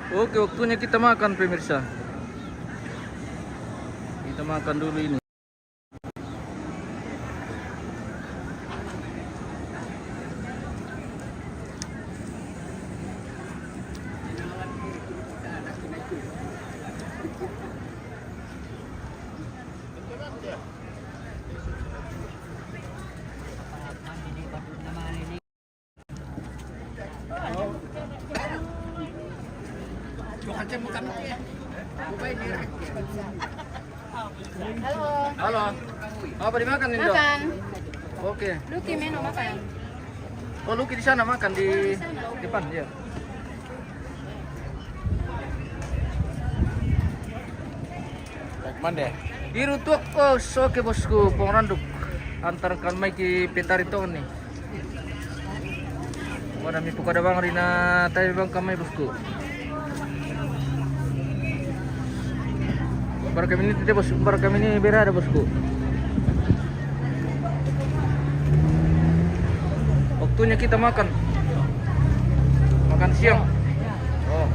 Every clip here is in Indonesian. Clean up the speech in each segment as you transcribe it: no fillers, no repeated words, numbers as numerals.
Oke, waktunya kita makan pemirsa. Kita makan dulu ini. Halo. Halo. Apa dimakan ini, Dok? Makan. Oke. Luki menu makan. Oh, Luki di sana makan di depan ya. Mande. Biru tuh, oh, oke bosku, pengranduk antarkan mai ki petari to nih. Wala mi pukada bang rina tayo bang kamay bosku. Bar kami ini tidak bos, bar kami ini berada bosku. Waktunya kita makan. Makan siang. Oh.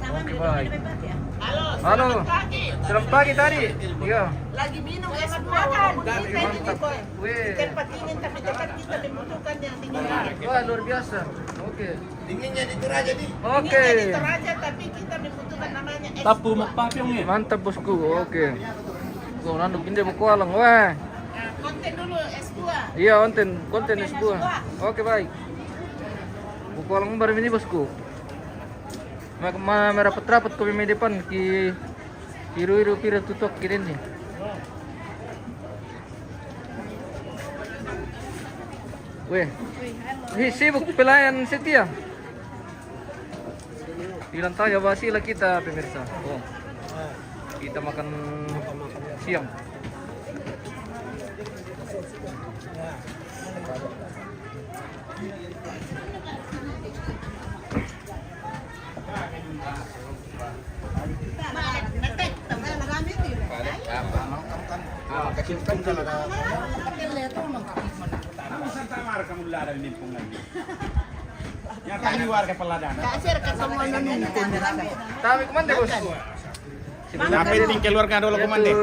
Oke, baik. Halo. Selamat pagi tadi. Iya. Lagi minum es makan. Mantap. Wih. Tempat dingin tapi tempat kita membutuhkan yang dingin. Wah, luar biasa. Oke. Dinginnya di Toraja nih. Oke. Dinginnya di Toraja tapi kita membutuhkan namanya es Tapu buah. magpapyong eh. Mantap bosku. Oke. Kau nanduk hindi mo kualang. Wah. Nah, konten dulu es buah. Iya, konten es buah. Oke, baik. Kualang mo baru ini bosku. Merapat-rapat kami di depan ki iru-iru pira tutok kini nih. Weh. Sibuk pelayan setia. Bilang tahu basila kita pemirsa. Oh. Kita makan siang. Yang kami warga Peladana. Kasir ke semua nunung. Tapi kemana bosku? Dapat ting keluarga dulu komande.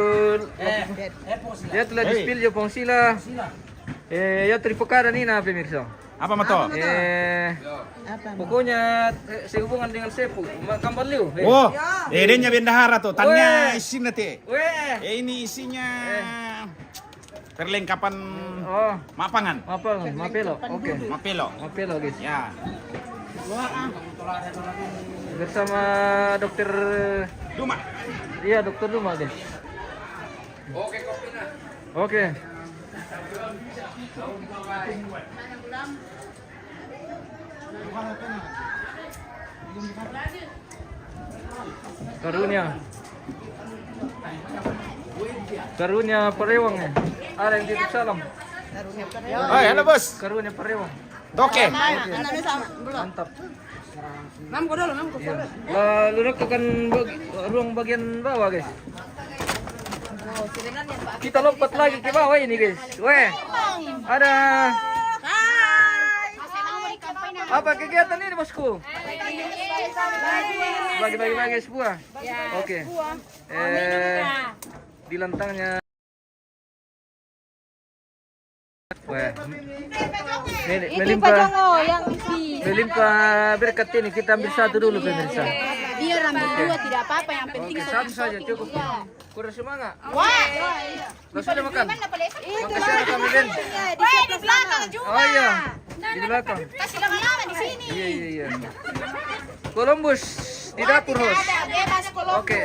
Ya telah di-spill jo pong sila. Ya teripokada nih na pemirsa. Apa mato? Pokoknya sehubungan dengan Sepu, Kampar Liu. Oh, ini nya bendahara tuh. Tanya Weh. isinya teh. Weh. Ini isinya perlengkapan Oh, mapangan. Mapelo. Oke. Mapelo. Mapelo guys. Ya. Bersama dokter Duma. iya dokter Duma guys. Oke, kopi nah. Oke. Karunia Parewang ya. Ada yang titip salam. Oh, halo bos. Karunia Parewang. Doke. Anaknya sama belum? Mantap. Mam ko dulu, mam ko. Iya. Lalu rekan ruang bagian bawah guys. Kita lompat lagi ke bawah ini guys. Weh. Ada apa kegiatan ini bosku? Bagi-bagi sebuah. Oke. Di lantangnya. Weh. Melimpah berkat ini kita ambil satu dulu pemirsa. Biar ambil dua tidak apa-apa, yang penting Oke, satu saja cukup. Kurang semangat. Wah. Lo sudah makan? Itu Makasih ada kami Den. di belakang juga. Oh iya, di belakang. Kasih lama-lama di sini. Iya. Columbus di dapur host. Bebas Columbus. Oke.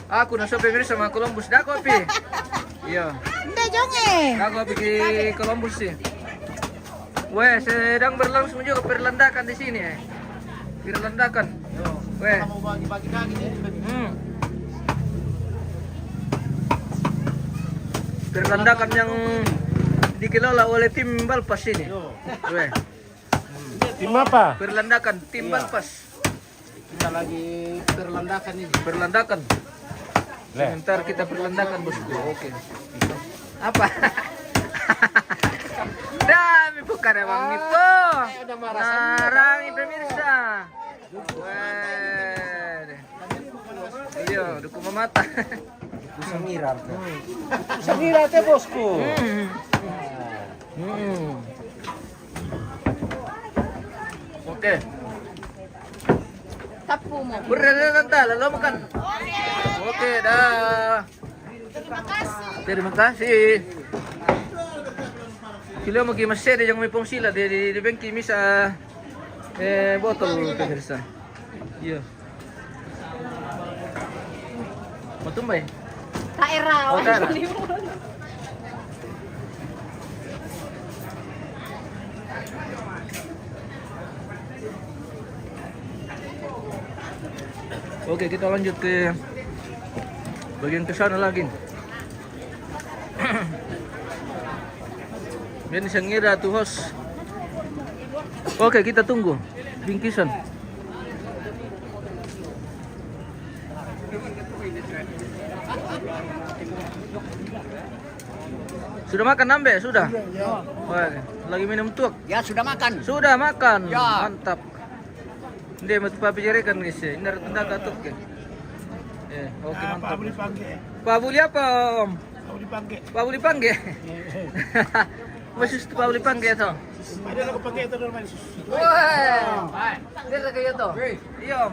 Aku nasa pemirsa sama Columbus. Dako api. Iya. Hindi jonge. Dako api di Columbus sih. Weh, sedang berlangsung juga perlandakan di sini. Perlandakan. Weh. Mau bagi-bagi daging nih. Perlandakan yang dikelola oleh tim Balpas ini. Weh. Tim apa? Perlandakan tim Balpas. Kita lagi perlandakan ini. Perlandakan. Sebentar kita perlandakan bosku. Oke. Apa? Dami bukan emang itu. Narang pemirsa. Wah. Iya, dukung mata. Samira. Samira teh bosku. Oke. Tapu mo. Berenang tante, lalu makan. Oke, dah. Terima kasih. Terima kasih. Sila mo gimasede yang may pong sila di bengki misa botol pemirsa. Iya. Matumbay. Taeraw. Oh, taeraw. Oke, kita lanjut ke bagian ke sana lagi. Ini sangira tuh host. Oke, kita tunggu bingkisan. Sudah makan nambe? Sudah? Wah, lagi minum tuak? Ya sudah makan. Sudah makan? Ya. Mantap. Hindi, matipapijarikan guys ya. Ini tanda katuk ya. Oke, mantap. Pabuli apa om? Pabuli pangge. Masih pabuli pangge ito. Wah, dia kayak itu. Iya om.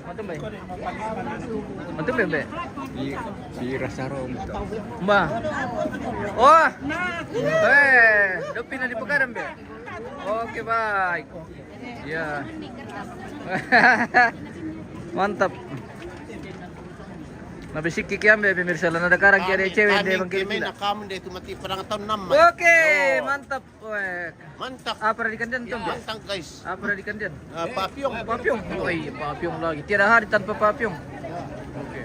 Matumbay. Matumbay be. Si Rasarong. Mbak. Oh. Dopi na di pekaran be. Oke, baik. Ya. Mantap. Nabisik kikiam be pemirsa lan ada karang kaya cewek de bangkit. Nakam de tumati parang tahun 6. Oke, mantap. Weh. Mantap. Apa di kandian tuh? Mantap guys. Apa di kandian? Papyong. Papyong. Oh iya, papyong lagi. Tiada hari tanpa papyong. Oke.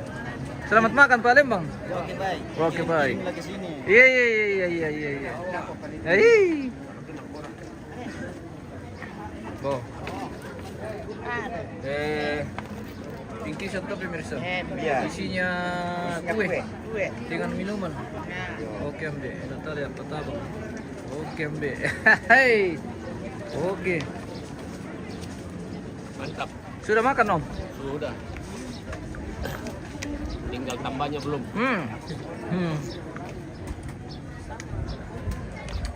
Selamat makan Pak Lembang. Oke baik. Oke, baik. Lagi sini. Iya. Hei. Oh. Bingkisan tuh pemirsa. Isinya kue dengan minuman. Oke ambe, nanti lihat pertama. Oke ambe. Hei. Oke. Mantap. Sudah makan om? Sudah. Tinggal tambahnya belum.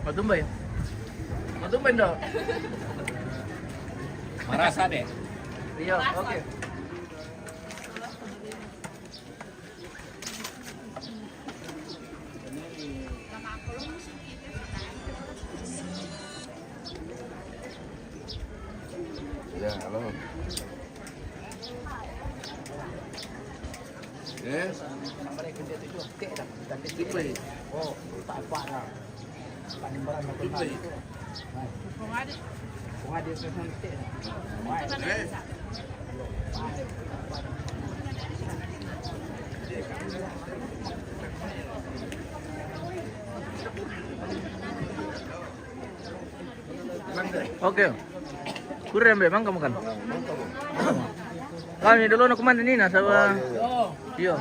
Matumbay. Matumbay dong. Marasa deh. Iya, oke. Ya, halo. Yes. Oh, tak apa lah. Panimbaran makan. Kung ada sesuatu. Oke. Kurang be, mang kamu kan? Kami dulu nak kemana nih sama? Iya.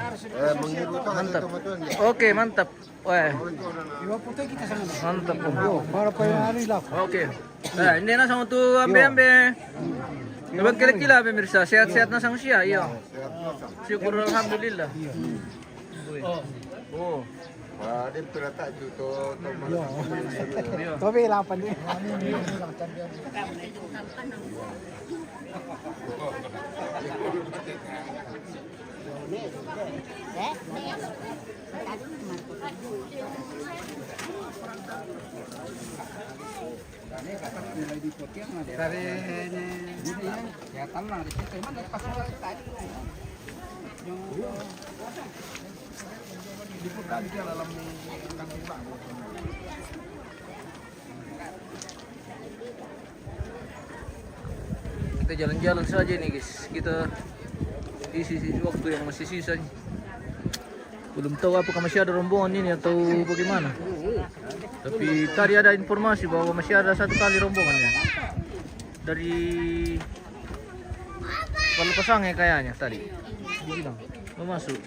Mantap. Oke, mantap. Wah. Mantap. Para pa yung hari lang. Oke. Nah, ini na sama tuh ambe. Abang kila-kila pemirsa, sehat-sehat na sang siya, iya. Syukur alhamdulillah. Oh. Dia terletak itu Iya. Tapi lapan din. Kita jalan-jalan saja nih guys. Kita isi waktu yang masih sisa nih. Belum tahu apakah masih ada rombongan ini atau bagaimana. Tapi tadi ada informasi bahwa masih ada satu kali rombongannya dari Palu Pasang ya kayaknya tadi. Dibilang. Mau masuk.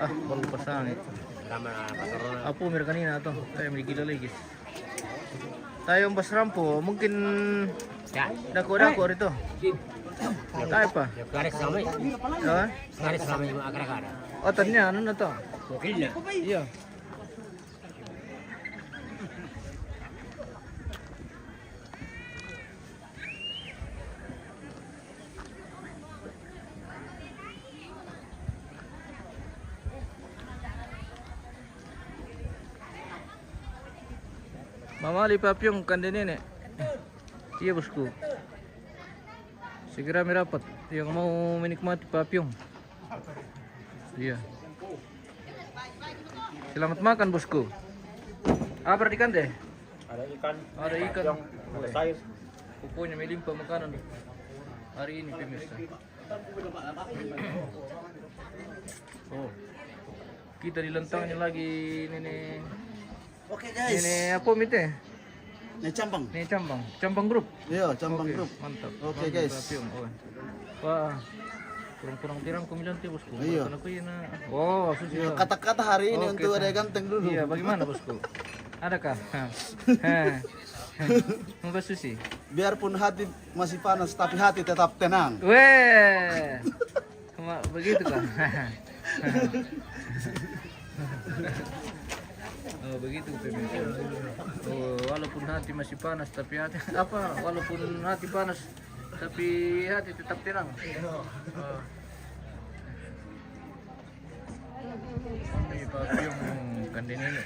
Ah, baru pasang itu. Apa mir kanina to? Tayo may gila lagi. Tayo ang basrampo, mungkin dako rito. Tayo pa. Garis ramai. Ha? Garis ramai yung agak-agak. Oh, tanya ano na to? Wakil na. Iya. Mamali papyong kandinene. Iya bosku. Segera merapat yang mau menikmati papyong. Iya. Selamat makan bosku. Apa ikan deh? Ada ikan. Ada ikan. Ada sayur. Pokoknya melimpah makanan hari ini pemirsa. Oh, kita dilentangnya lagi nenek. Oke guys. Nenek apa mite? Nih campang. Nenek Cambang, Cambang Group. Iya, campang Oke, grup. mantap. Oke, Mantap, guys. Papyong. Oh. Wah, kurang-kurang tirang kumilan tuh bosku. Iya. Makan aku ya, nak. Oh, Iya, susah. kata-kata hari ini Oke, untuk ada Kak. ganteng dulu. Iya, bagaimana bosku? Adakah? Mau susi? Biarpun hati masih panas, tapi hati tetap tenang. Weh, begitu kan? Oh begitu pemirsa. Oh, walaupun hati masih panas tapi hati apa? Walaupun hati panas tapi hati tetap tenang. Oh. Ini papyong kandi nenek.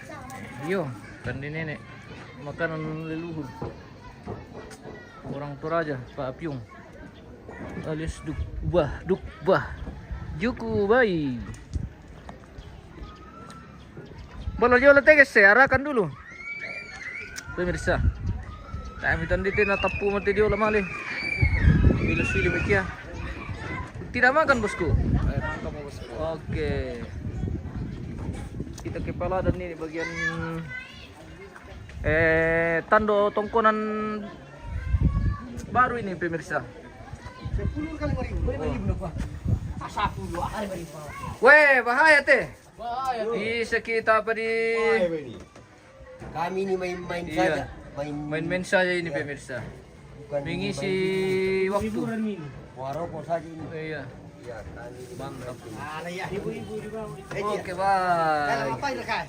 Iyo, kandi nenek. Makanan leluhur. Orang Toraja, papyong. Alias dukbah. Juku bayi. Boleh jual teges arakan dulu. Pemirsa. Kami tanditi na tapu mati dia ulah malih. Bilus film ikia. Tidak makan bosku. Oke. Kita kepala dan ini bagian tando tongkonan baru ini pemirsa. 10 kali 5.000. Weh, bahaya teh. Bisa kita apa di Kami ini main-main Iya. saja. main-main saja ini pemirsa. Mengisi waktu. Walaupun saja ini. Iya, Ya, kami ini mantap. Ada ya ibu-ibu di bawah. Oke, bye. Apa ini kai?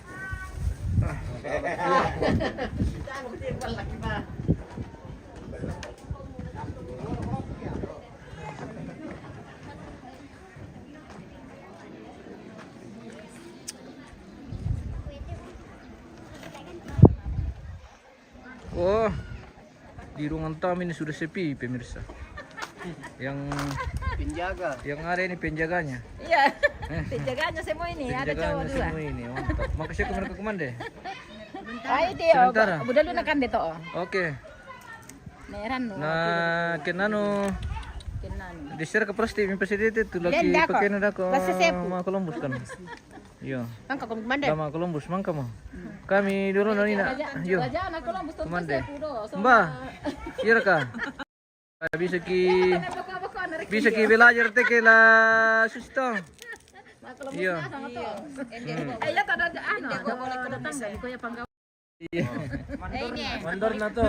Oh, di ruangan tamu ini sudah sepi pemirsa. Yang ada ini penjaganya. Iya. Penjaganya semua ini, ada cowok Penjaganya dua. semua ini, mantap. Makasih aku mereka kemana? Ay, dia. Sementara. Udah lu nakan dito. Oke. Meron no. Nah, kenano Kinan. di-share ke pasti mi presidente tu lagi Lenda ko. pakai na ko Basta sepo. mga Columbus kan. Yo. Ang kakumanda. Sama Columbus man kamo. Kami dulu na nina. Yo. Raja na ko lang gusto Kumande. pudo. Mbah. Iya ka. Bisa ki belajar te ke la susto. Iya. Ay, ya tada ano. Hindi ko balik ko datang dali ko ya panggawa. Iya. Ini. Mandor na to.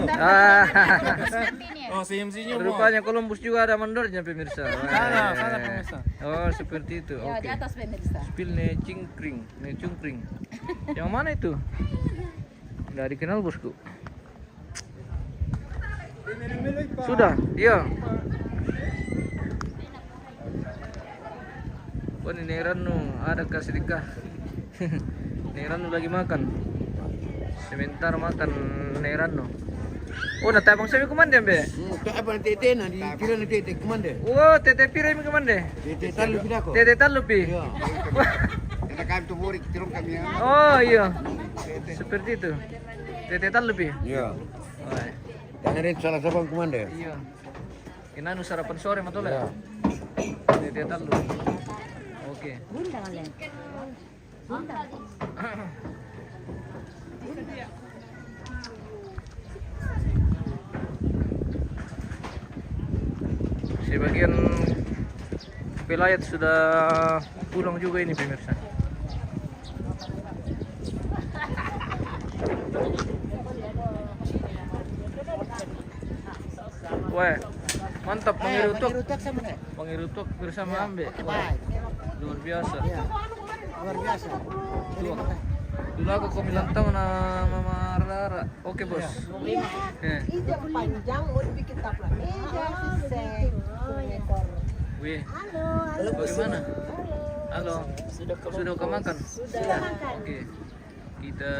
Oh, senyum-senyum. Rupanya Columbus juga ada mandornya pemirsa. Sana pemirsa. Oh, seperti itu. Ya, di Oke. atas pemirsa. Spill cungkring. Yang mana itu? Nggak dikenal bosku. Sudah, iya. Oh ini Nerano, ada kasih nikah. Nerano lagi makan. Sebentar makan Nerano. Oh, nah tabang sabi kumande be. Kayak apa nanti tete na dikira nanti tete kumande. Oh, tete pira mi kumande. Tete talu tidak kok. Tete talupi. Kita kami tuh murid tirung kami. Oh iya. Seperti itu. Tete talupi. Iya. Oh, Karena ini salah sabang kumande. iya. Kinanu sarapan sore matole. Iya. Tete talu. Oke. Bunda kan yan. Bunda. sebagian pelayat sudah pulang juga ini pemirsa. Wah, mantap mengirutuk bersama Ambe. Wah, luar biasa. Luar biasa. Dulu aku komilan tahun sama Mama Rara. Oke bos. Panjang mau dibikin taplak. Wih, bagaimana? Halo, sudah kau makan? Sudah. Oke, kita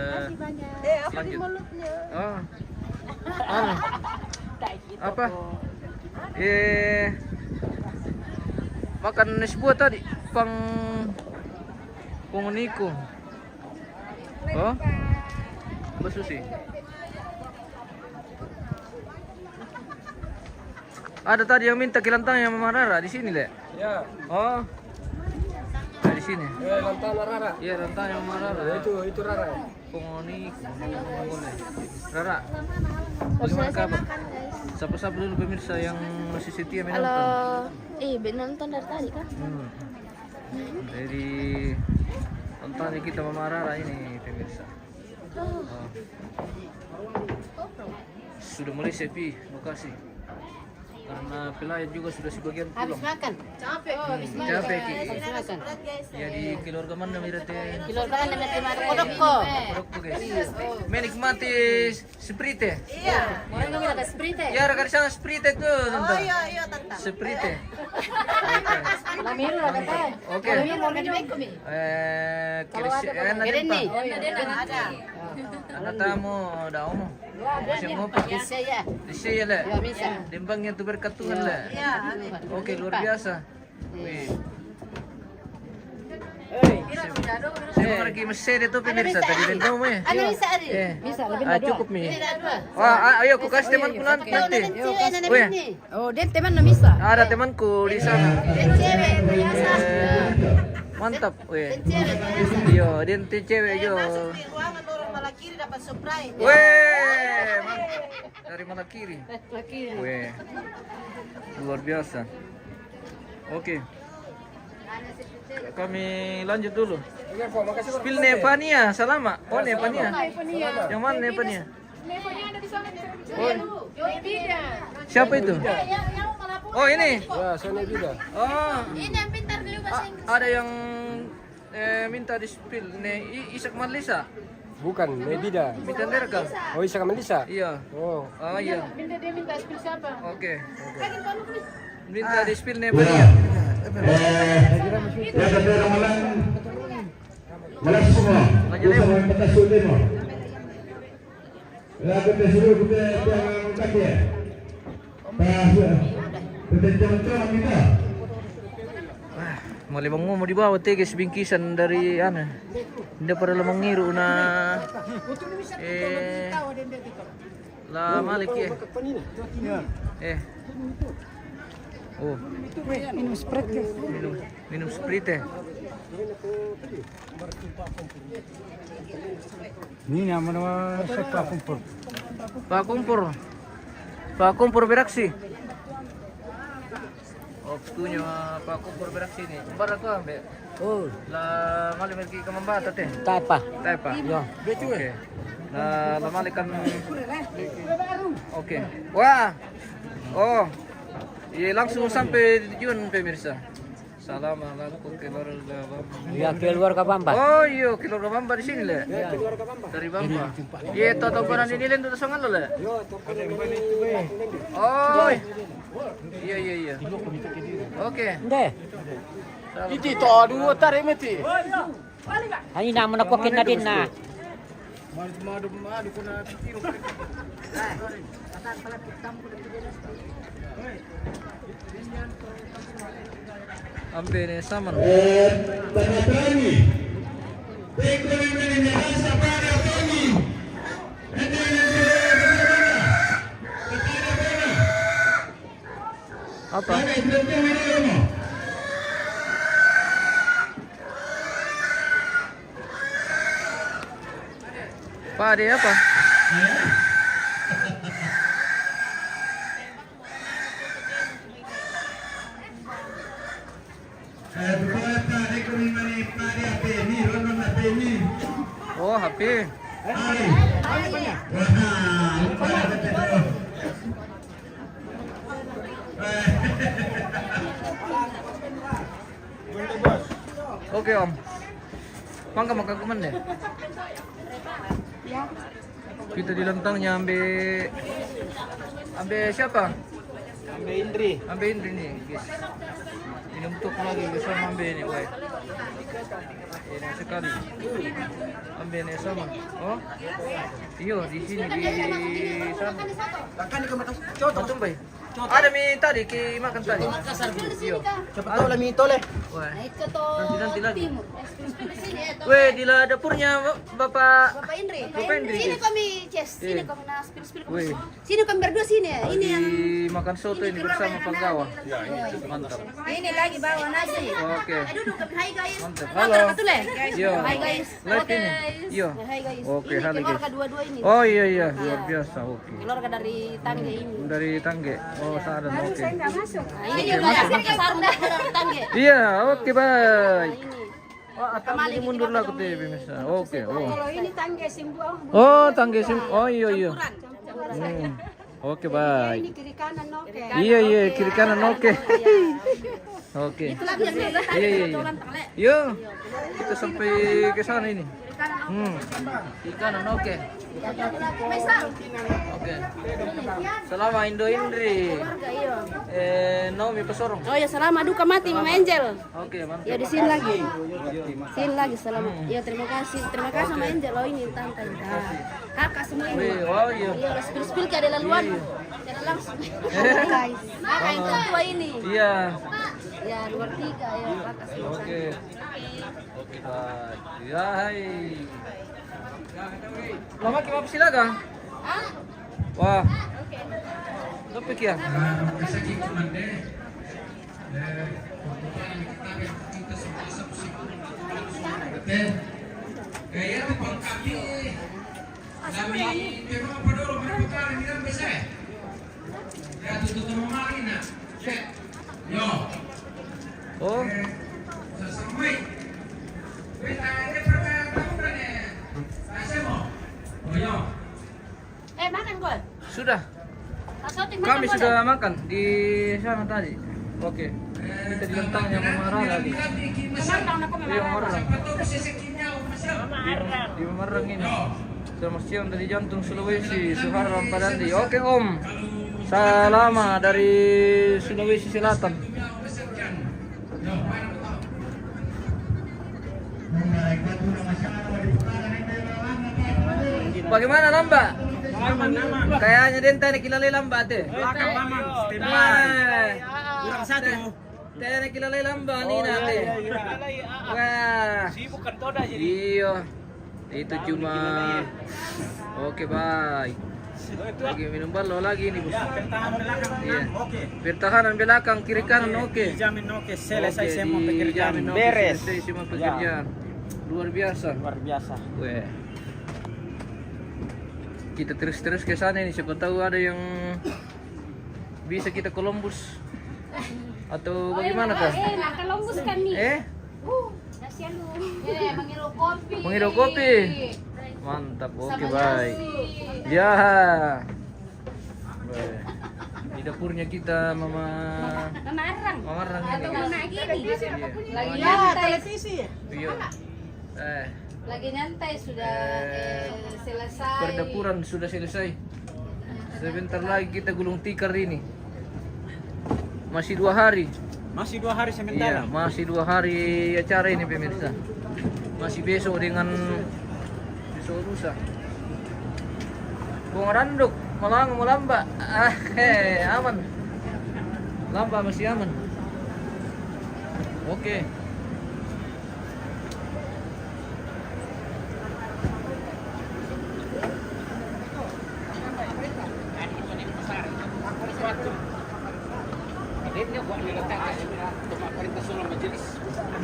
lanjut. Oh, apa? Makan nasi buah tadi, penguniko. Oh, Mbak Susi. Ada tadi yang minta kilantang yang Mama Rara di sini, Le. Ya. Oh. Nah, di sini. Lantana Rara. Iya, lantang yang Mama Rara. Itu Rara. Penguniko. Rara. Bagaimana kabar? Sapa-sapa dulu pemirsa yang masih setia menonton. Halo. Nonton dari tadi kan? Jadi tonton kita Mama Rara ini pemirsa. Oh. Sudah mulai sepi lokasi karena pelayat juga sudah sebagian pulang. Habis makan. Capek. Capek Ki. Habis makan. Ya di keluarga mana mirate? Keluarga kan ada kodokko. Kodokko guys. Menikmati sprite. Iya. Orang nggak minta sprite. Ya rekan di sana sprite tuh tonton. Iya, tante. Sprite. Lamiru ada apa? Oke. Lamiru mau minum kopi. Enak Gede nih. Ada. Anak tamu, dah omo. Masih mau pakai Bisa ya. Isi ya le. Ya bisa. Dimbangnya tuh berkat Tuhan le. Iya. Oke luar biasa. Wih. Saya mau pergi mesin itu pemirsa tadi dan kamu ya. Ada bisa ada. Bisa lebih dari Cukup nih. Ini ada dua. Wah, ayo aku kasih temanku nanti. Wih, Oh, dia teman nggak bisa. ada temanku di sana. Dia cewek biasa. Mantap, wih. Cewek biasa. Yo, dia nanti cewek yo. Di ruangan orang malah kiri dapat surprise. Wih, dari mana kiri? Laki. Wih, luar biasa. Oke, kami lanjut dulu. Spill Nepania, salama. Oh Nepania. Yang mana Nepania? Oh, siapa itu? Oh ini. Ya, saya Nebida. Oh, Ini yang pintar dulu bahasa Inggris. ada yang minta di spill. Isak Marlisa. Bukan, Nebida. Minta direkam. Oh, Isa Kamelisa. Iya. Oh. Oh iya. Dia minta spill siapa? Oke. Minta di spill Nepania. Lanjut ya. Mau mau dibawa teges bingkisan dari Hindi para lamang ngiru na la malik Oh. Minum sprite. Ini nama saya Kumpul. Pak Kumpur beraksi. Waktunya Pak Kumpur beraksi ini. Kembar aku ambil. Oh, La mali mergi ka mambata te. Taipa. Taipa. Ya. Oke. La mali kan. Oke. Wah. Oh. Iya langsung sampai tujuan pemirsa. Assalamualaikum keluarga Bamba. Ya, keluarga Bamba. Oh iya keluarga Bamba di sini le. Dari Bamba. Iya toto konan ini len toto sangan lo le. Oh. Iya. Oke. Nde. Iti to dua tarik meti. Hani na mo nakukin na din na. Ambil ini saman. Apa? Pak, ada apa? Oh, HP. Oke Om. Mangga makan kuman deh. Kita dilentangnya ambil siapa? Ambil Indri. Ambil Indri nih, guys. Ini untuk lagi bersama ambil ini, baik. Ini sekali. Ambil ini sama. Oh, iyo di sini di sana. Kakak di kamar tas. Betul baik. Ada mie tadi ki makan tadi. Iyo. Cepat tahu lah mito leh. Wah. Itu tuh Nanti lagi. timur. Di sini ya. Weh, di dapurnya Bapak. Bapak Indri. Bapak Indri. Sini kami, Ces. Sini Eh. kami nah spill Weh. Sini kami berdua sini ya. Ini yang Makan soto ini bersama penggawa. Mantap. ini lagi bawa nasi. Oke. Duduk kami. Hai guys. Mantap. Halo. Halo. Betul ya? Iya. Hai guys. Live Oke. ini. Iya. Hai guys. Oke, Ini halo, keluarga guys. dua-dua ini. Oh iya luar biasa. Oke. Keluarga dari tangga ini. Dari Tangge. Oh, sadar. Oke. Nah, ini juga ya. Sini sarung dari tangga. Iya, oke baik. Ini. Oh, atau ini mundur lah ke TV misalnya. Oke, oh. Kalau ini tangga simbuang. Oh, Tangge sim. Oh iya. Oke, baik. Ini kiri kanan oke. Iya, kiri kanan oke. Oke. Itulah yang Iya. Yo. Kita sampai ke sana ini. Kiri kanan oke. Oke. Selama Indo Indri. Naomi Pesorong. Oh ya selama duka mati Mama Angel. Oke, mantap. Ya di sini lagi. Sini lagi selama. Ya terima kasih Mama Angel. Oh ini tante. Kakak semua ini. Wih, oh iya. Iya, spill ke ada laluan. Tidak langsung. Guys. Kakak yang tua ini. Iya. Ya luar tiga ya kakak semua. Oke. Oke, baik. Ya, hai. Lama kita apa sila ka? Wah. Apa kia? Gaya tu pang kami. Kami memang pedoro berputar di dalam besi. Ya tutup memari nak. Cek. Yo. Oh. Sesamai. Kita ada perkara tahu kan? Asemo. Oh yo. Makan kau. Sudah. Kami sudah makan di sana tadi. Oke. Kita dilentangnya memarah lagi. Iya, memarah. Di Memarang ini. Sama siang dari jantung Sulawesi, Suharram Padandi. Oke Om. Salama dari Sulawesi Selatan. Bagaimana Lamba? Kayaknya den tadi kilala Lamba teh. Belakang mama. Kurang satu. Tadi kilala Lamba nih nanti. Wah. Sibuk kan toda jadi. Iya. Itu cuma. Oke baik. Lagi minum balo lagi nih bos. Pertahanan belakang Iya. oke. Pertahanan belakang kiri kanan oke. Dijamin oke. Selesai Oke, semua pekerjaan. dijamin oke, Beres. Selesai semua pekerjaan. Luar biasa. Luar biasa. Weh. Kita terus ke sana nih, siapa tahu ada yang bisa kita Columbus atau bagaimana kah? Columbus kami. Kasihan lu. Menghirup kopi. Menghirup kopi. Mantap, oke baik. Ya. Weh. Di dapurnya kita Mama Memarang. Memarang ini. Atau mana gini? Lagi Iya. nyantai. Televisi. Iya. Lagi nyantai sudah selesai. Perdapuran sudah selesai. Sebentar lagi kita gulung tikar ini. Masih 2 hari. Masih 2 hari Iya, sementara. masih 2 hari acara ini pemirsa. Masih besok dengan besok lusa. Bung Randuk, Malang, Lamba. Aman. Lamba masih aman. Oke.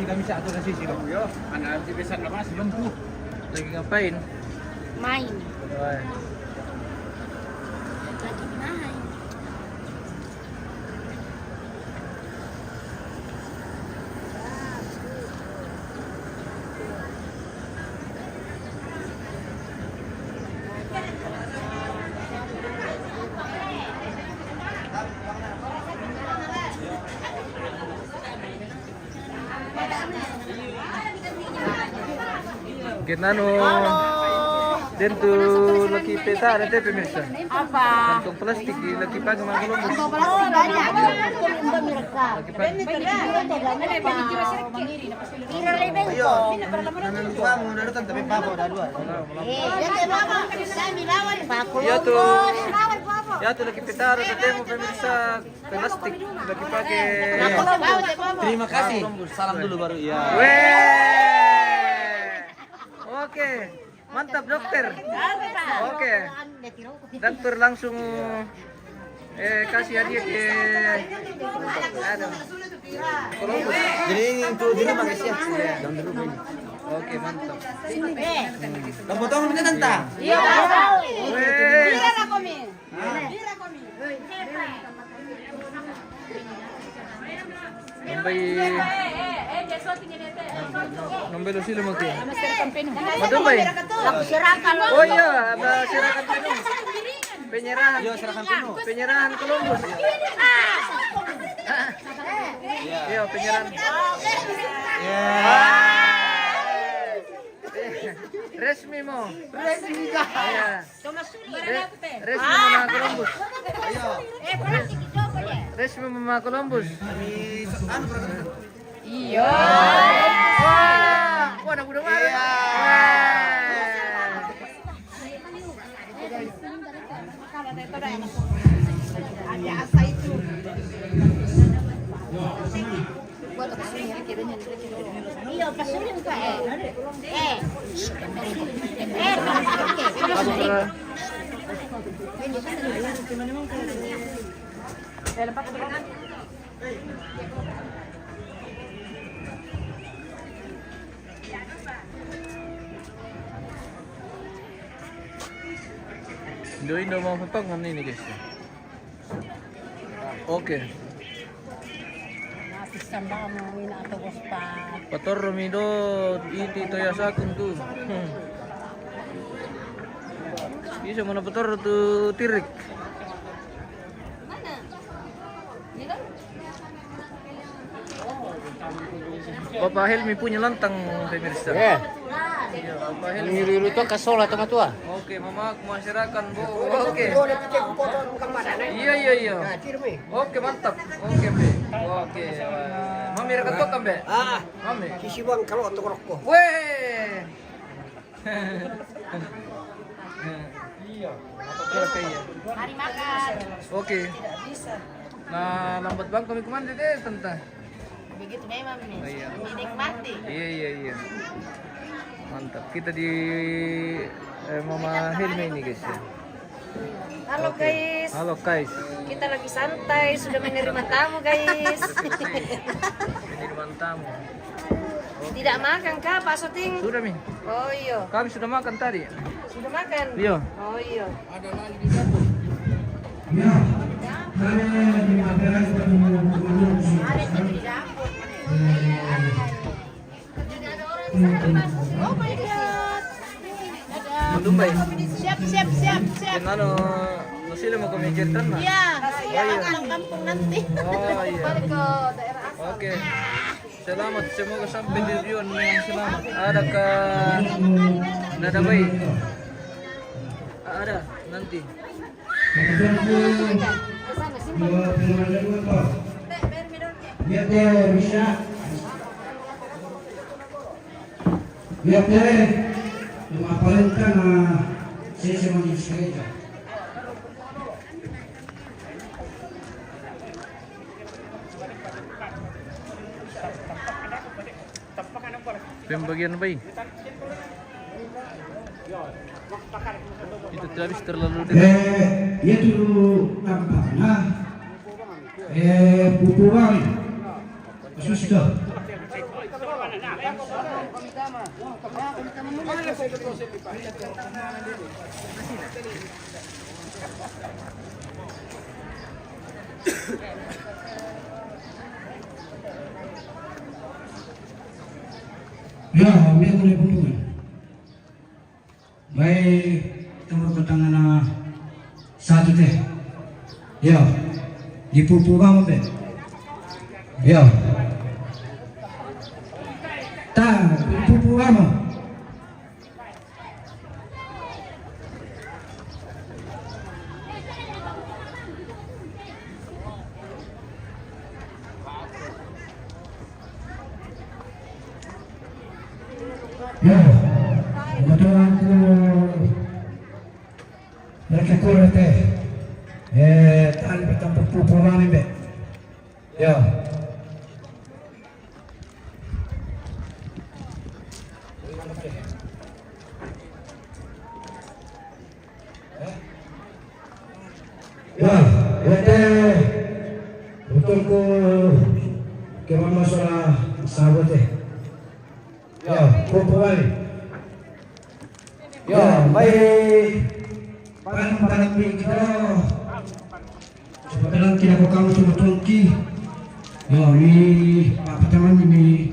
Kami satu nasi sih kamu yo. Anak si besar nama si lembu. Lagi ngapain? Main. Wah. Lagi main. Kinano. Dito laki peta ada pemirsa. Apa? Kantong plastik laki pagi mga Columbus. Kantong plastik banyak. Kulimba mereka. Laki pagi. Kira lebih ko. Kamu udah datang tapi papa udah dua. Saya milawan Pak Ya tuh. Columbus. Ya tuh laki peta ada temu pemirsa plastik laki pagi. Terima kasih. Salam dulu baru ya. Weh. Oke. Mantap dokter. Oke. Dokter langsung kasih hadiah ke Columbus. Jadi itu di rumah guys ya. Jangan di rumah ini. Oke, mantap. Kamu potong minta tentang. Iya. Weh. Nambay sila magti. Matumbay. Aku sirakan. Oh iya, ada sirakan penuh. Penyerahan. Yo, sirakan penuh. Penyerahan Columbus. Iya, penyerahan. Resmi mo. Resmi ka. Iya. Resmi mo mga Columbus. Resmi mo mga Columbus. Iya. Wah, nak udah marah. Ada asa itu. Iya, pasurin ka Doin daw mga papangan ini guys. Oke. Pator romido iti toyasakun tu. Bisa mana pator tu tirik. Bapak Helmi punya lantang pemirsa. Eh, Iya, Bapak Helmi. niru itu kasola tama tua. Oke, mama aku masyarakat bu. Oke. Iya iya iya. Oke mantap. Oke be. Oke. Mami rekat kok be? Mami. Kisiwang kalau untuk rokok. Weh. Iya. Oke iya. Mari makan. Oke. Nah, lambat bang kami kemana deh tante? Begitu memang nih. Oh, iya. Dinikmati. Iya iya iya. Mantap. Kita di Mama Helmi ini guys ya. Halo guys. Halo guys. Kita lagi santai, sudah menerima tamu guys. Penerimaan tamu. Tidak makan kah Pak Soting? Sudah Mi. Oh iya. Kami sudah makan tadi. Sudah makan? Iya. Oh iya. Oh my god. Dubai. Siap. Dan ano, sila mo kumikirtan na? Iya, silakan kampung nanti. Oh iya. Balik ke daerah asal. Oke. Selamat, semoga sampai di tujuan yang selamat. Ada ke Nadabay? Ada nanti. Mapalenta na sisi magistrata. Pembagian bayi. Itu habis terlalu dekat. Ya dulu tampaknya pupuan sudah. Ya, dia boleh buntungan. Baik, tunggu ketangan satu teh. Ya, dipupu kamu teh. Ya. Tak, dipupu kamu. Yo, kebetulan ku mereka kurang teh. Tali betam pupuran ini. Yo. Ya, betul ku kemana masalah sahabat teh. Ya, pupuran. Ya, baik. Parang kita. Sebenarnya kita ko kamu cuma tungki. Yo, ini apa teman ini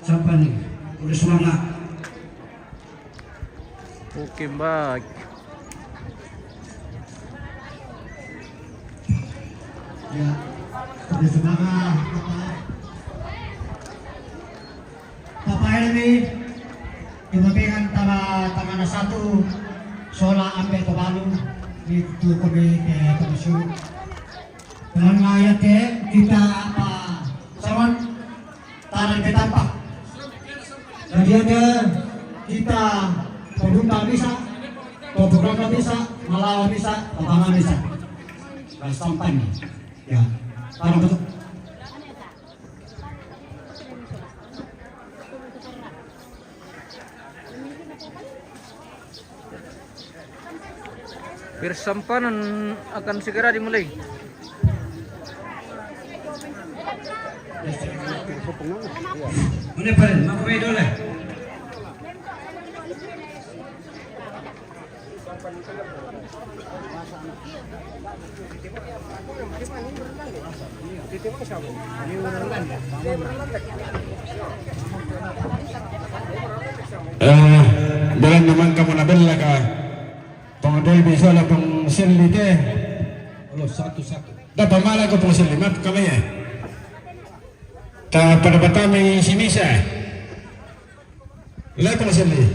sampai nih. Udah semangat. Oke, baik. Ya, udah semangat. Papa ini dimakan tangan satu sola ambil ke balu di tuku di komisio. Dengan ayat kita apa sawan tarik ke tampak. Jadi ada kita produk bisa, produk bisa, melawan bisa, lapangan bisa. Kalau sampai nih, ya, parang betul. Persampanan akan segera dimulai. Ini paling, mau kembali dulu. Dalam naman kamu nabela ka pengadil bisa lah pengsilih teh. Kalau satu-satu. Dapat malah ko pengsilih mat kami ya. Ta pada batami si Misa. Lai pengsilih.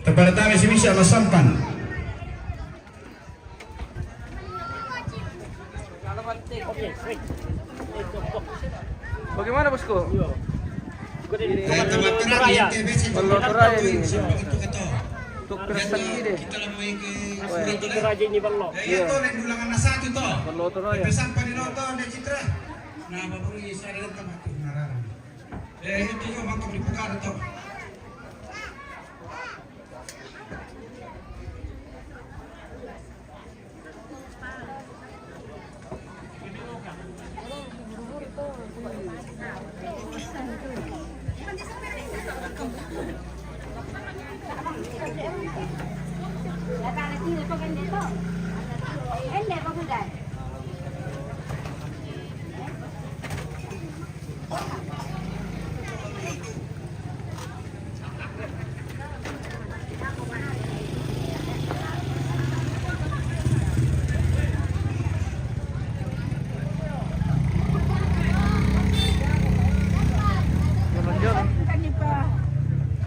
Ta pada batami si Misa masampan. Bagaimana bosku? Ini Raya. Ballotoraya ini. Untuk persegi deh. Itu raja ini belum. Iya tuh, yang dulangan na satu tuh. Ballotoraya. Sampai di noto, di citra. Nah, baru isa ada tempat tuh ngarang. Itu yung makam di Pukar tuh.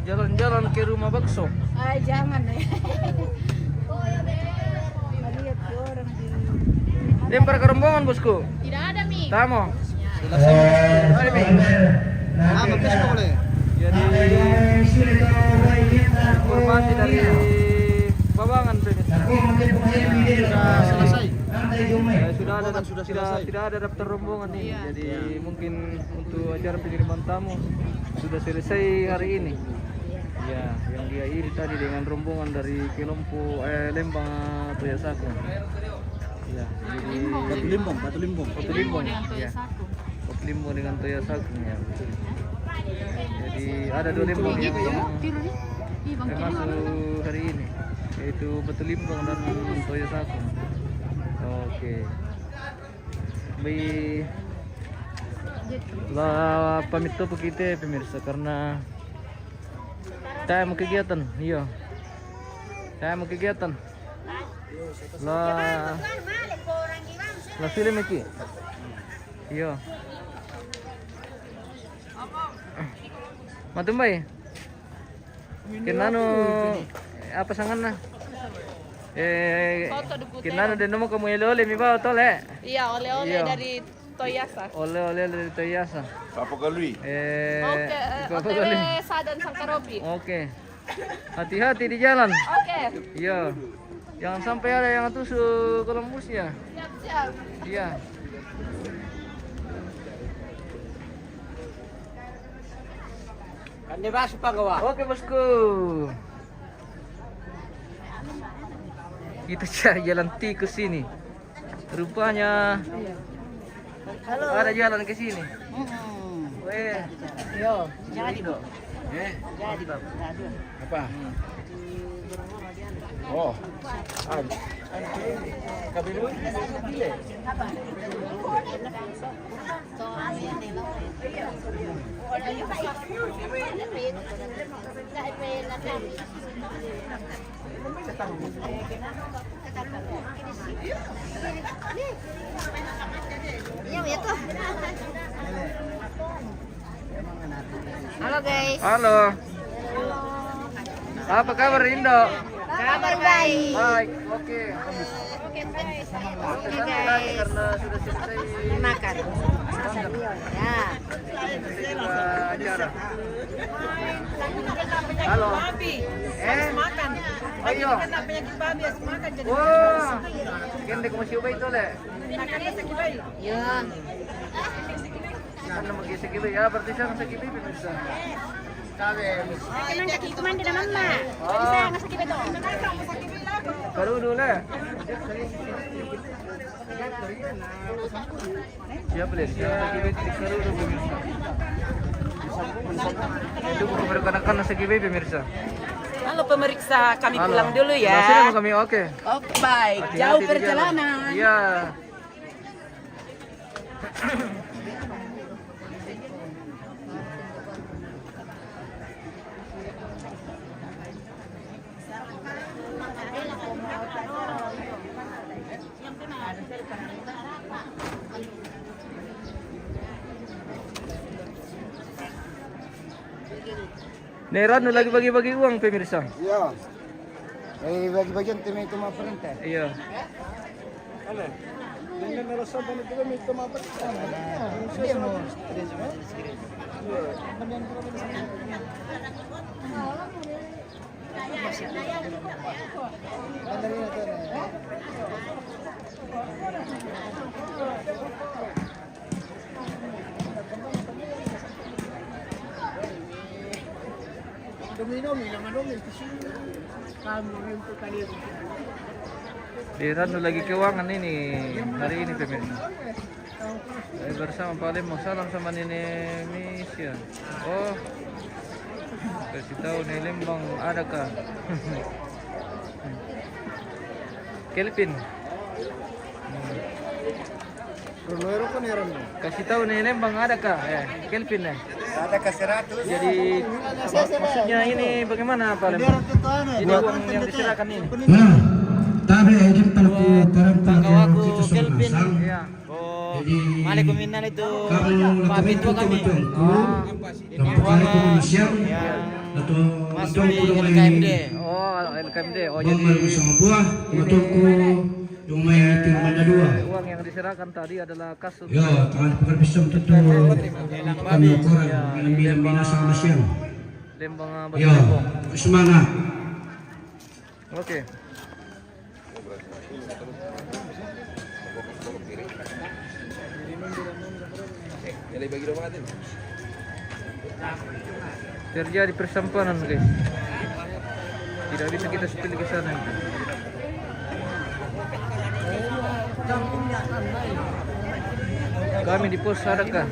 Jalan-jalan ke rumah bakso. Ay, jangan eh. Malihat si orang di... Lempar ke rombongan bosku. Tidak ada, Mi. Tamo. Apa pistol boleh? Jadi informasi dari Babangan Selesai. tidak ada daftar rombongan nih. Jadi mungkin untuk acara pengiriman tamu sudah selesai hari ini. Ya, yang dia iri tadi dengan rombongan dari Kilompo, Lembang atau Yasakung. Ya, jadi Batu Limbong. Batu Limbong. Ya. Batu Limbong dengan Toya Sagung ya. Betul. Jadi ada dua Limbong yang masuk hari ini, yaitu Batu Limbong dan Toya Sagung. Oke. Baik. Lah pamit to po kita pemirsa karena saya mau kegiatan, iya. Saya mau kegiatan. Lah film iki. Iya. Matumbay. Kinano apa sangan na? Kinano din mo kamu oleh-oleh mi ba tol eh? Iya, oleh-oleh Iya. dari Toyasa. Oleh-oleh dari Toyasa. Papagalui. Oke, ikaw pa OTW galing. Sadan Sangkarobi. Oke. Hati-hati di jalan. Oke. Iya. Jangan sampai ada yang tusuk Columbus ya. Siap-siap. Iya. Kan dibahas pagawa. Oke bosku. Kita cari jalan tikus ini. Rupanya ada jalan ke sini. Weh. Yo, jadi dong. Jadi Bapak. Apa? Oh. Halo guys. Halo. Apa kabar Indo? Kabar baik. Baik, oke. Oke Santai lagi guys. karena sudah selesai Makan. Ya. juga acara. Halo. Makan. Ayo. Wah. Gende ko masih ubay to le. Yun. Ano mag-isakibay? Ah, berarti siya ang sakibay pinagsa. Kailan nakikuman din naman ma. Bisa ngasakit ito. Karudo le. Siya pala, siya ang sakibay di karudo pemirsa. Itu bukan berkenakan ang sakibay pemirsa. Halo pemeriksa, kami Halo. pulang dulu ya. Masih sama kami, oke. Oke, baik. Hati-hati Jauh di perjalanan. jalan. Iya. Neran lagi bagi-bagi uang pemirsa. Iya. Bagi-bagian tim itu mah perintah. Iya. Dengan narasan dan itu kami itu mah perintah. Neran lagi keuangan ini hari ini pemirsa. Bersama Pak Lem mau salam sama Nenek Misya. Oh, kasih tahu nih Lembang adakah? Kelvin. Rolero ko niran. Kasih tahu nih Lembang adakah? Kelvin ya. Ada ke 100. Jadi maksudnya ini bagaimana Pak Lembang? Jadi uang yang diserahkan ini. Nah, tabi ayam talaku terang Pagawaku kita Kelvin. sang. Iya. Jadi Mali kuminan itu kamu pamit itu po kami. Lampukari ko muna siya. Lato Masuk matong di ko may LKMD. Oh, LKMD. Oh, jadi jadi sa mabuah. Matong ko yung may tinuman na dua. uang yang diserahkan tadi adalah kas untuk Yo, tangan pagkabisam tuto. Kami ukuran. Bilang-bilang sama siya. Lembang Yo, Baseball. semangat. Oke. Terjadi persampanan guys. Tidak bisa kita spill ke sana. Kami di pos adakah?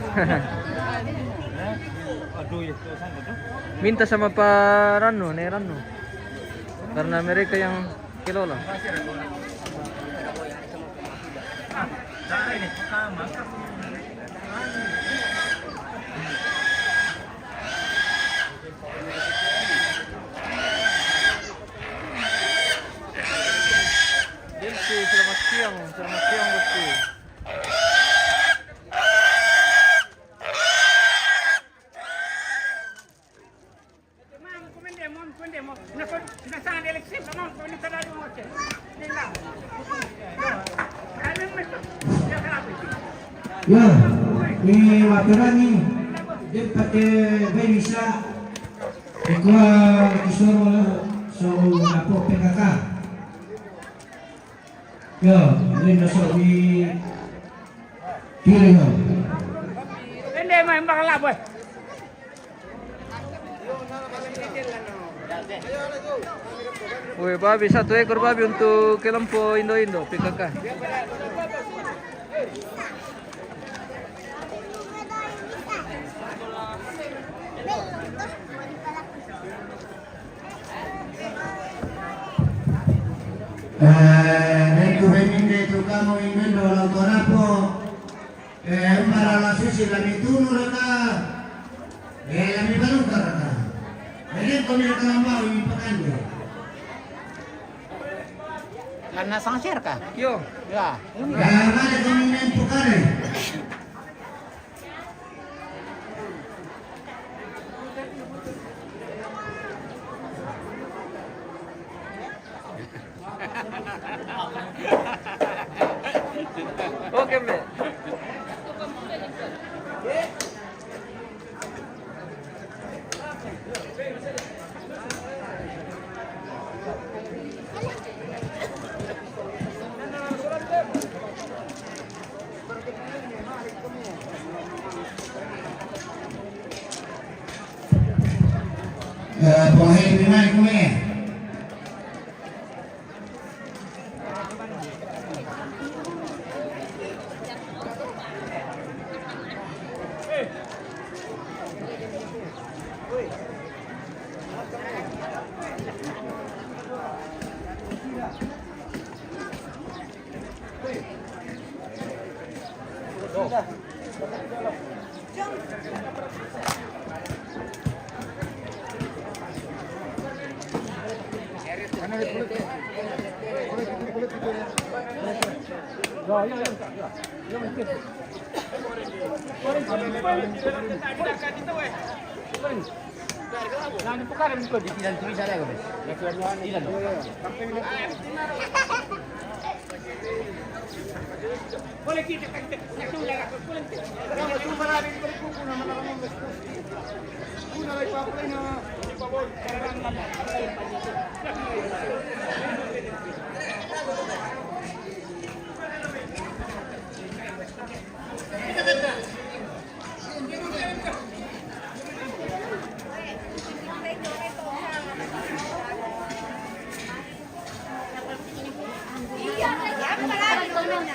Minta sama Pak Rano, Nerano. Karena mereka yang kelola. Dilsi, selamat siang bosku. Ya, ni maturani dia pakai bisa ikua disuruh so napo PKK. Ya, ini masuk di kiri ya. Hindi, may bakala boy. Woi, babi 1 ekor babi untuk kelompok Indo-Indo PKK. Nel veninde tocamo in meno l'autorapo para la sesi la mituno raka la mi baluka raka ini kami kalambau ini pakande Karena sangshare ka? Yo, Ya. ada kami main pukare oke Mbak. Boleh dimana kumi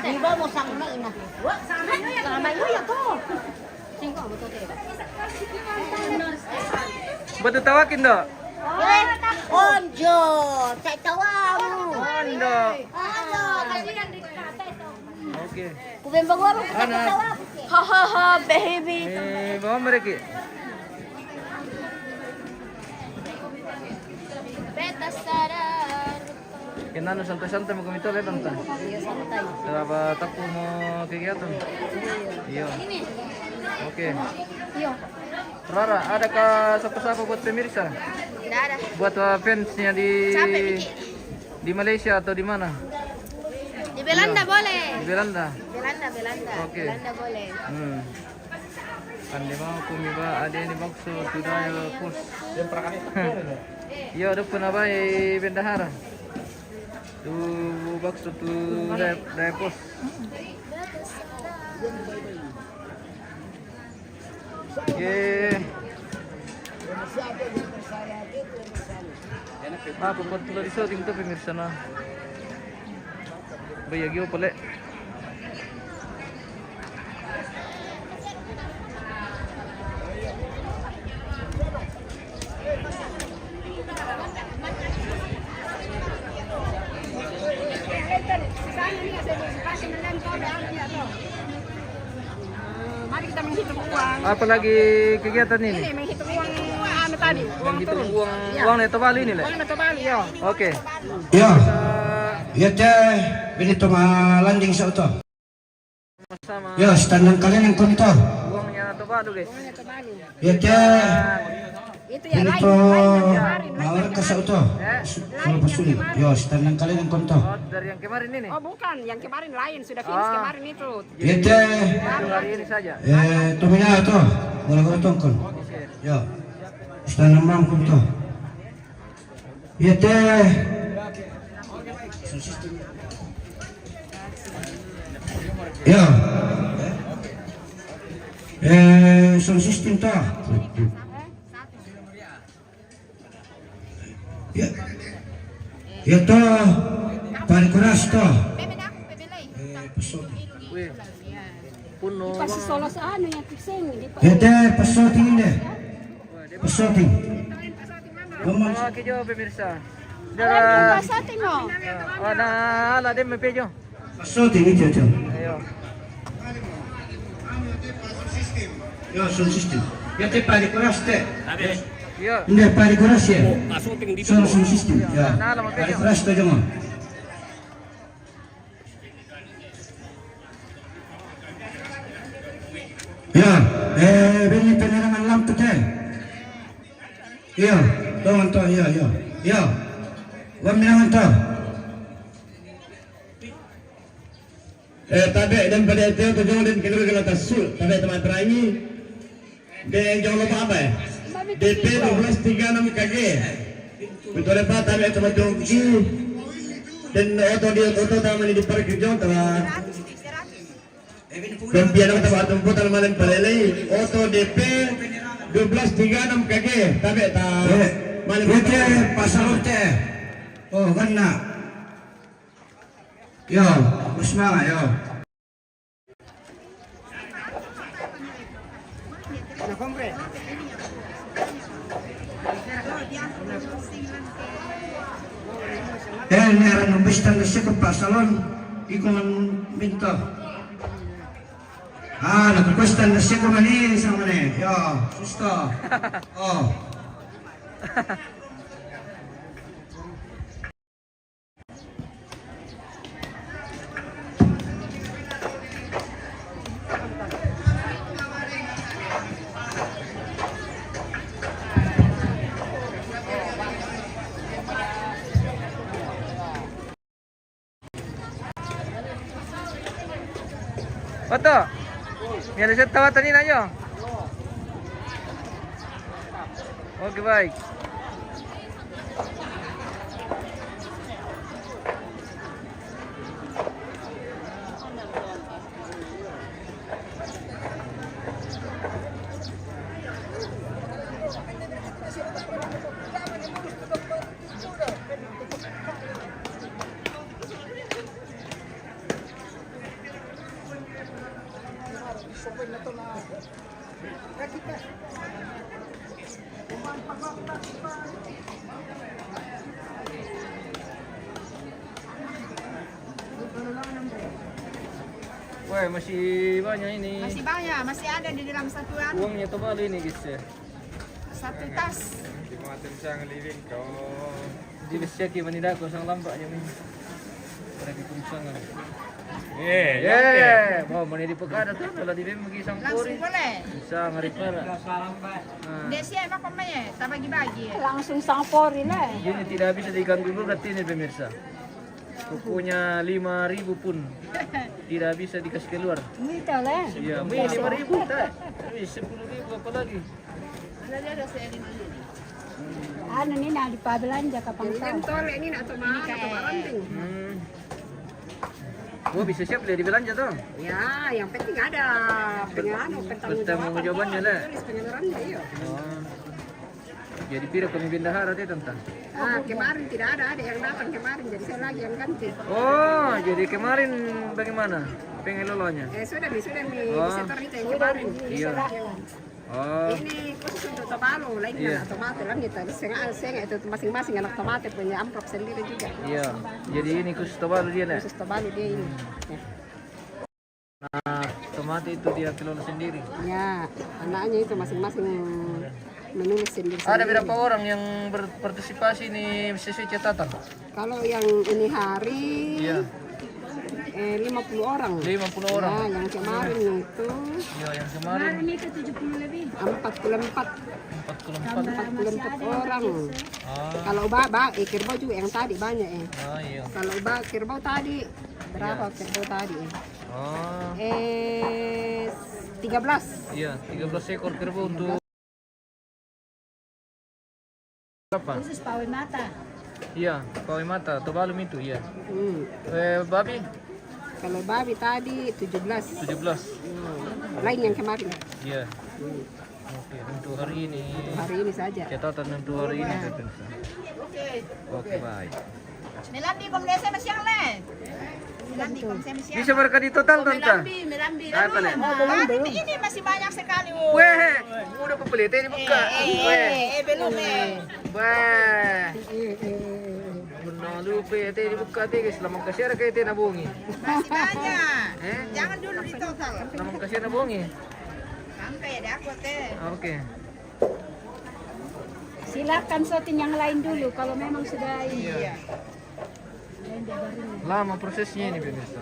Iba mo sang na ina. Sama yo ya to. Singko mo to te. Ba't tawakin do? Onjo, cai tawamu. Ondo. Ano, kasi nandito ka ito. Oke. Kubembang waro ka Ana. tawag. Ha ha ha, baby. Bawa mereka. Beta sarar. Kinano santai-santai mo kumito letan ta. Iya santai. Kenapa takut mau kegiatan? Iya. Oke. Iyo. Rara, adakah sapa-sapa buat pemirsa? Tidak ada. Buat fansnya Siapa, Miki? di Malaysia atau di mana? Di Belanda boleh. Di Belanda. Belanda. Oke. Belanda boleh. Andi mau kumi ba ada ini maksud budaya pus. Iya, ada pun apa bendahara. Tu maksud tu daya pus. Oke. Apa buat tulah di shooting tu pemirsa na. Bayagyo pala. Mari kita menghitung uang. Apalagi kegiatan ini? Ini menghitung uang anu tadi, uang Menghitung turun. uang neto Bali ini, Le? Uang Neto Bali, ya. Oke. Ya, ya teh, binito landing sa auto. Sama Ya, standang kalian yang kontor. uangnya neto Bali, guys. Neto Bali. Ya teh, Itu ya lain Dito, yang kemarin. orang ka sa uto. Sulo pasuli. Yo, stand ng kalian ng konto. Oh, dari yang kemarin ini. Oh bukan, yang kemarin lain sudah finish kemarin itu. Yete, Baru hari ini saja. tumina to. Wala tongkol. Yo. Stand ng mga konto. Yete. Yo. Sound system to. Ya. Ito, parikuras to. Wih. Puno. Pasti solo sa ano yung fixing. Hindi pa. Ito, pasoting ini. Pasoting. Mga kidyo pemirsa. Ano sa atin mo? Oh, naala din may pedyo. Pasoting ito. Ayo. Yo, sound system. Ito, parikuras te. Yo. Hindi, parikuras ya. Sound system. Ya. Naala mo pedyo. Parikuras to dyan. Ya, bini penerangan lampu teh. Iya, tuan to, iya. Gua minangan to. Tabi dan pada itu tujuan dan kedua kita tasul. Tabi teman terangi. Dan jangan lupa apa ya? DP 1236 KG. Betul apa? Tabi teman jongki. Dan auto taman di parkir jauh telah. Dan biar kita tempat malam pelelai. Auto DP 1236 KG. Tabi tak. Malam Ite pasarot teh. Oh, gana. Yo, usma yo. Ini ada numbistan na siya kung pasalon. Ikaw ang minto. Nagkukwestan na siya kung mani sa mani. Yo, susto. Oh. Oto. Yan siya tawatan nila nyo. Okay, baik. Wah, masih banyak ini. Masih banyak, masih ada di dalam satuan. Uangnya tebal ini guys ya. Satu tas. Di besya ki manida ko sang lampaknya min. Para kitumsangan. Mau mani di pekada tuh kalau di bem bagi sang Langsung puri. boleh. Bisa ngari para. Dia siapa komanya? Tak bagi-bagi. Langsung sang pori lah. Ini tidak bisa diganggu gugat ini pemirsa. Kukunya 5.000 pun tidak bisa dikasih keluar. Gitu lah. Iya, ini 5.000 tak. 10.000 apa lagi? Ano ni na dipabelanja kapang tao. Tol ini nak cuma atau ranting. Oh, bisa siap dia dibelanja tuh. Ya, yang penting ada Pertanggung jawabannya lah. Tulis pengeluarannya, iya. Oh. Jadi pira kami bendahara teh tentang. Kemarin tidak ada yang datang kemarin, jadi saya lagi yang ganti. Oh, jadi kemarin bagaimana pengelolanya? Sudah nih Oh. setor itu yang kemarin. Iya. Oh, Ini khusus untuk Tobalu, lainnya anak tomato lah gitu. Setengah itu masing-masing anak tomato punya amplop sendiri juga. iya. Jadi ini khusus Tobalu dia lah. Khusus Tobalu dia ini. Nah, tomat itu dia kelola sendiri. Ya, anaknya itu masing-masing menulis sendiri. Ada berapa orang yang berpartisipasi ini sesuai catatan? Kalau yang ini hari, Iya. 50 orang. 50 orang. Nah, yang kemarin itu Iya, yang kemarin 44 orang. Kalau kerbau juga yang tadi banyak ya. Iya. Kalau kerbau tadi berapa kerbau tadi? 13. Iya, 13 ekor kerbau untuk berapa? Khusus pawai mata. Iya, pawai mata atau balum itu, iya. Babi? Kalau babi tadi 17. 17. Lain yang kemarin. Iya. Oke, untuk hari ini. Hari ini saja. Catatan untuk hari ini. Oke, baik. Melandi kom desa masyang le. Melandi kom saya masyang. Bisa berkah di total, Tante? Melambi. Apa nih? Ini masih banyak sekali. Weh, udah pembeli teh dibuka. Belum Weh. Benar lupa teh dibuka teh guys. Lamang kasir kayak teh nabungi. Masih banyak. Jangan dulu di total. Lamang kasir nabungi. Sampai ada aku teh. Oke. Silakan sotin yang lain dulu kalau memang sudah ini. Iya. Lama prosesnya ini pemirsa.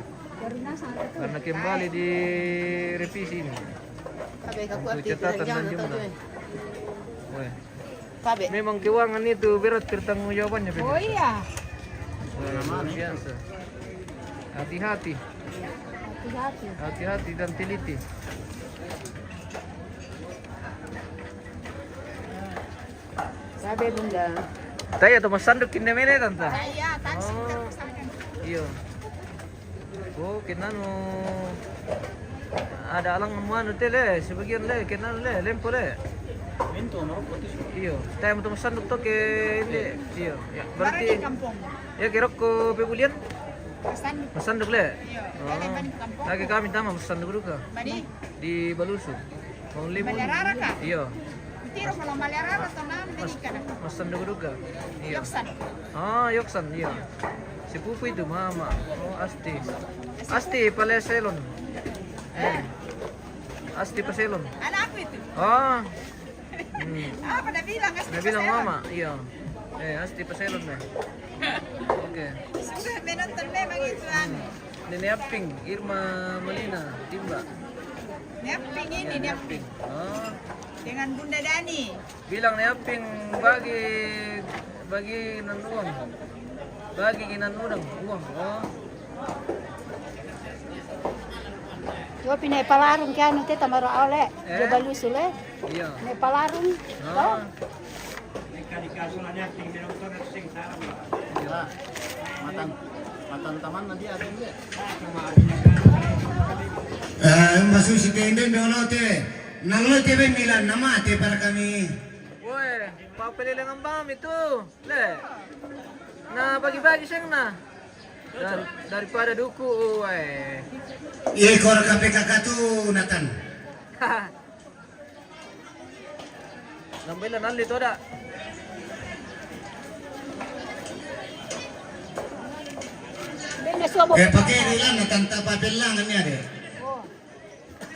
Karena kembali di revisi ini. Untuk catatan dan jumlah. Weh. Memang keuangan itu berat pertanggungjawabannya pemirsa. Oh iya. Luar biasa. Hati-hati. Hati-hati dan teliti. Sabi bunda. Tayo to masandok kinna mene tanta. Iya, taksi Iyo. Oh, kinano ada alang mano tele, sebagian le, kinano le, lempo le. Minto no, iyo. Tayo mo to masandok to ke hindi. Iyo. Ya, berarti ya kira ko pebulian. Masandok le. Lagi kami tama masandok juga. Di Balusu. Mau limun. Iyo. Tiro kalau malerara to nam berikan. Masandok juga. Iyo. Yoksan. Yoksan, iya. Si Pupu itu mama. Oh, Asti. Asti pala salon. Asti pa salon. Anakku itu. Apa dah bilang Asti? Nabilang mama, iya. Asti pa salon na. Oke. Sudah menonton memang itu Nene Aping, Irma Malina, Timba. Neping ini neping. Dengan Bunda Dani. Bilang Aping bagi nan uang. Bagi inan uang. Yo pinay palarong kaya nung tita maro ole. Yo Balusu le. Iya. May palarong. Masuk si Tenden dolote. Nalote ben Milan namate para kami. Woi, papelilang ang bam itu. Le. Na bagi-bagi siyang na. Daripada duku, weh. Ekor KPK tu Nathan. Nambailan nali to da. Pakai nilang Nathan papel lang niya de.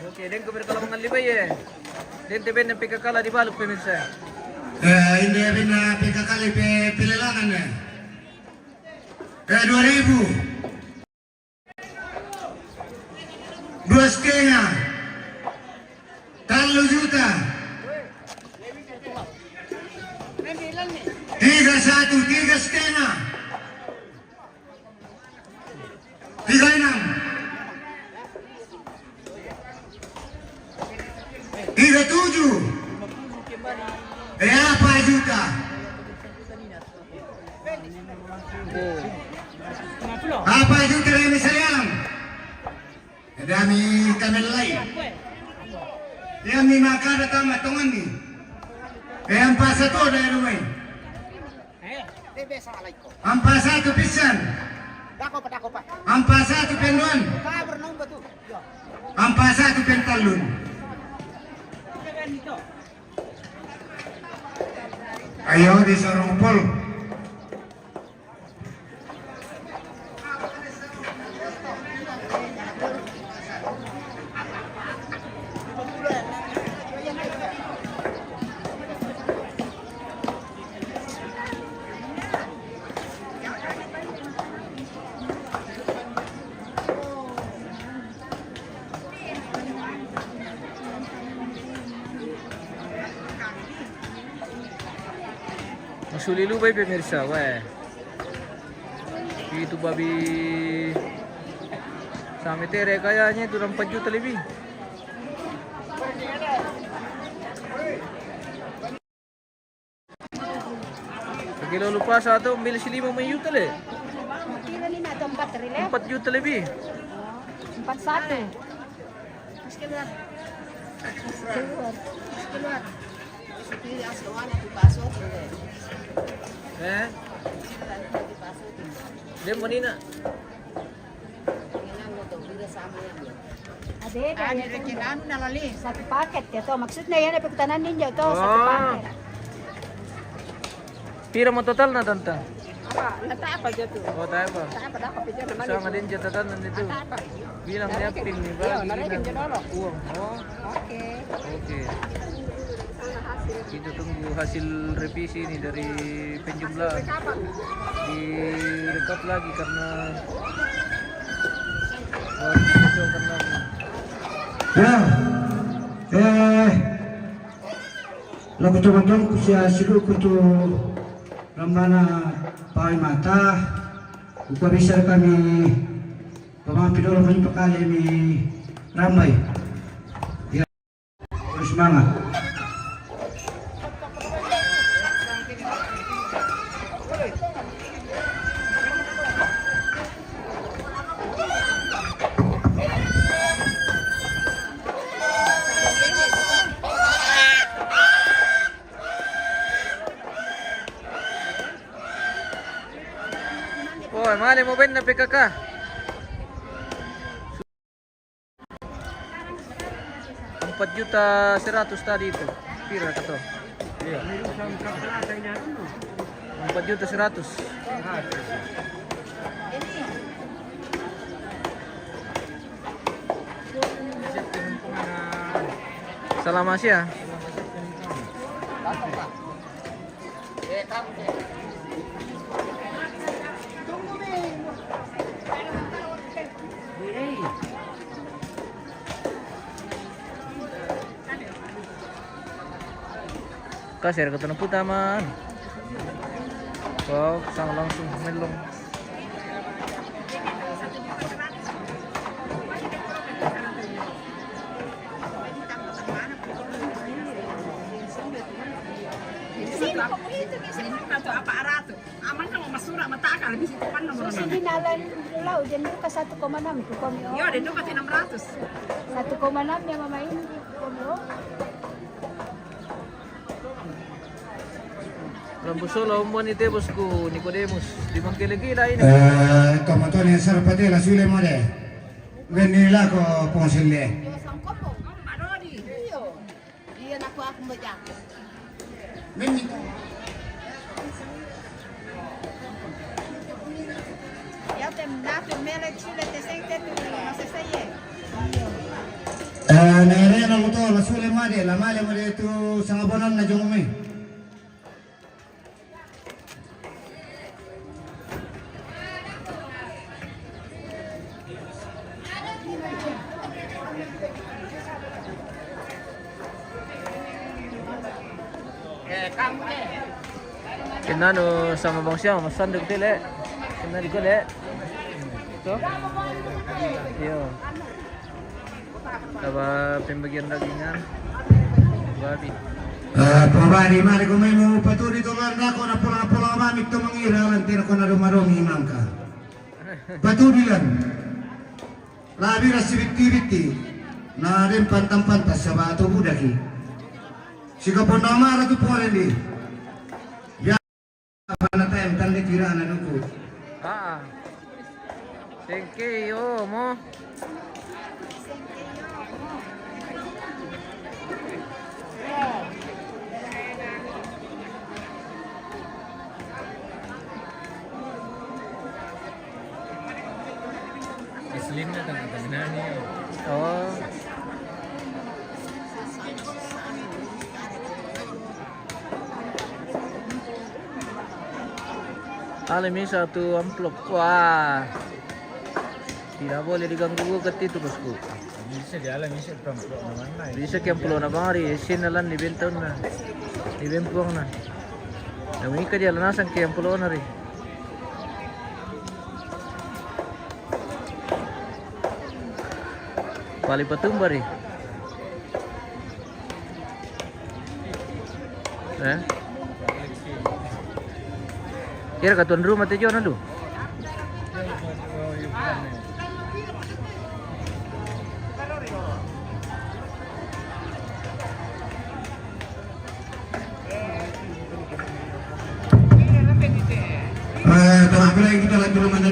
Oke, den ko berkala libay eh. Den teben ng pikakala di balok pemirsa. Ini bina PKK pililangan ya. 2000. 2,5. 3 juta. 31, 3,5. 36. 37. Berapa juta? Apa juta yang sayang? Dami kami lain. Yang ni makan datang matongan ni. Yang pasal tu dari rumah. Ampas satu pisan. Ampas satu penduan. Ampas satu pentalun. Ayo di Sorongpol. Sulilubay pemirsa, weh. Itu babi Sametere kayaknya itu 4 juta lebih. Kilo lupa satu ambil si 5 juta le. Kilo ni na 4 rin 4 juta lebih. 41. Mas keluar. Keluar. Sekali asal tu paso tu. Dia mau nina. Ade, Ani rekinan nalali. satu paket ya to. Maksudnya yan ay pagtanan ninyo to, satu paket. Pira mo total na tanta? Apa, nata apa dito? Oh, tayo pa. Apa dah apa pidyo naman. Sa nga din jatatan nandito. Bilang niya pin ni ba? Yo, narinig dyan olo. Uang. Oh, Okay. okay. Kita tunggu hasil revisi ini dari penjumlah. Direkap lagi karena karena Ya, lagu coba-coba kusia siku kutu ramana pakai mata, uka bisa kami pemampi dulu kami pakali mi ramai, ya terus semangat. oh, mali mo ben na PKK. Rp4.100.000 tadi itu. Pira ka to? Iya. 4.100.000. Salamat siya. Kasir kata nampu taman. Wow, sang langsung melong. Sino ko ito kasi kato aparato. Aman ka masura mataka lebih situ pan nomor. Sige nalan law, dyan ka 1,6 ko kami. Yo, dito ka 600. 1,6 niya mamayin ko mo. Rambusolo umwan ite bosku Nicodemus di Mangkele-kila ini. Kamatone sarpati la sule mode, venila ko ponsille. Marodi. Iyo. Iya nak aku baca. Veni. Ya tem mele chile te sente tu no se seye. Nere na moto la sule mode, la male mode tu sanga bonan na jomome. Kenano sama bang siya masandog tele. Kenano ko le. So. Yo. Taba pembagian dagingan. Babi. Pabari mari ko may mo paturi to na ko na pula mamit to mangira nanti ko na dumarong imam ka. Paturi lang. Labi ra sibiti na rin pantang-pantas sa bato budaki. Sika po na mara to po rin di. Apa time tanda kira na duko. Ah. Thank you mo. Slim na tanggalan niya. Oh. Alami satu amplop. Wah. Tidak boleh diganggu gugat itu bosku. Bisa jalan, bisa perempuan naman na. Bisa kemplo na bang hari. Sinalan di bentong na. Di bempong na. Nami ka dia lanasan kaya ang pulo na rin. Pali patumba rin. Kira ka tuan rumah tejo na do. Teman kita lagi belum ada